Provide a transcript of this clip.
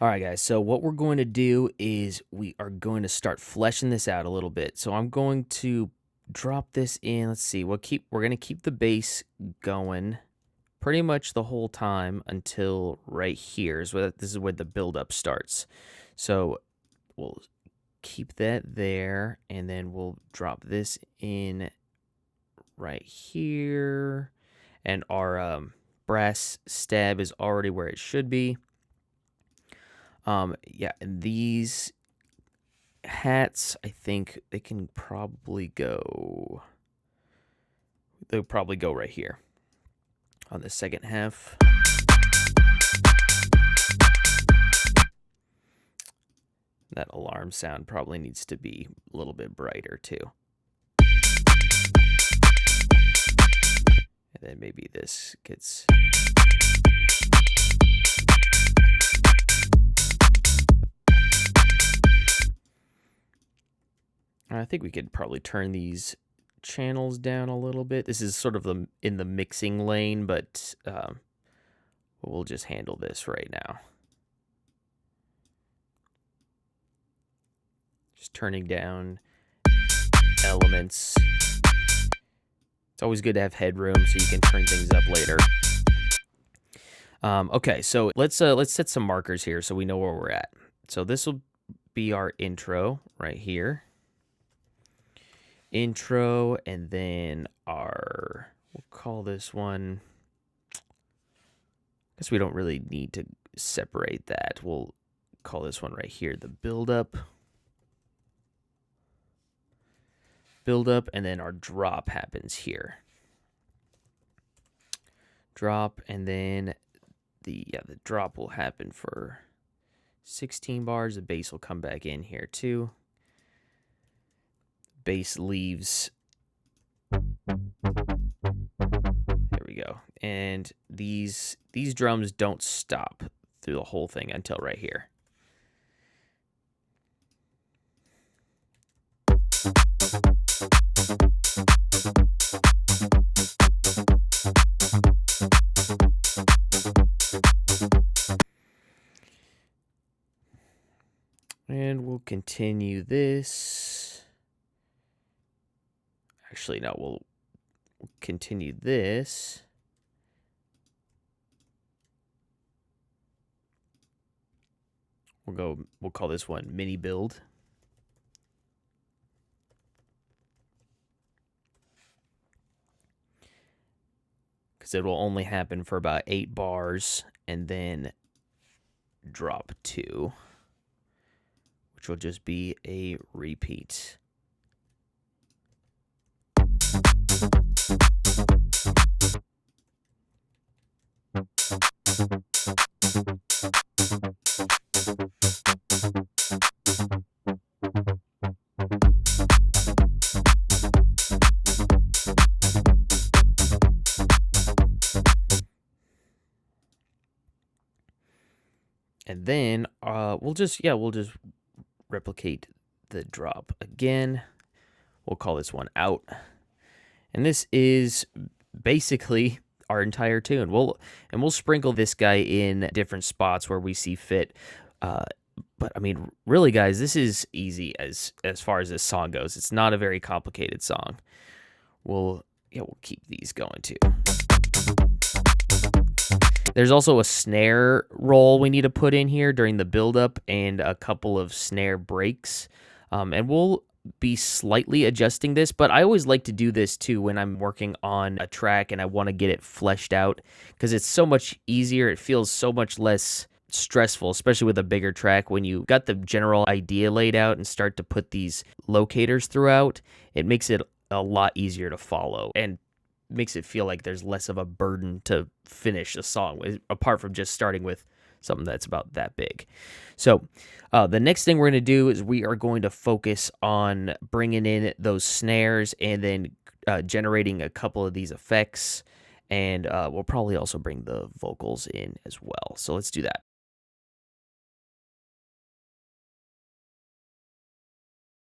All right, guys. So what we're going to do is we are going to start fleshing this out a little bit. So I'm going to drop this in. Let's see. We're going to keep the bass going pretty much the whole time until right here this is where the buildup starts. So we'll keep that there, and then we'll drop this in right here, and our brass stab is already where it should be. Yeah, and these hats, I think they can probably go. They'll probably go right here on the second half. That alarm sound probably needs to be a little bit brighter too. And then maybe this gets. I think we could probably turn these channels down a little bit. This is sort of in the mixing lane, but we'll just handle this right now. Just turning down elements. It's always good to have headroom so you can turn things up later. Okay, so let's set some markers here so we know where we're at. So this will be our intro right here. Intro, and then we'll call this one, I guess we don't really need to separate that. We'll call this one right here the buildup. Buildup, and then our drop happens here. Drop, and then the drop will happen for 16 bars. The bass will come back in here too. Bass leaves. There we go. And these drums don't stop through the whole thing until right here. And we'll continue this. Actually, no, we'll continue this. We'll call this one mini build. Because it will only happen for about 8 bars, and then drop 2, which will just be a repeat. And then we'll just replicate the drop again. We'll call this one out. And this is basically our entire tune. We'll sprinkle this guy in different spots where we see fit. But I mean, really, guys, this is easy as far as this song goes. It's not a very complicated song. We'll keep these going too. There's also a snare roll we need to put in here during the buildup and a couple of snare breaks. And we'll be slightly adjusting this, but I always like to do this too when I'm working on a track and I want to get it fleshed out because it's so much easier. It feels so much less stressful, especially with a bigger track. When you got the general idea laid out and start to put these locators throughout, it makes it a lot easier to follow and makes it feel like there's less of a burden to finish a song, apart from just starting with something that's about that big. So the next thing we're going to do is we are going to focus on bringing in those snares and then generating a couple of these effects. And we'll probably also bring the vocals in as well. So let's do that.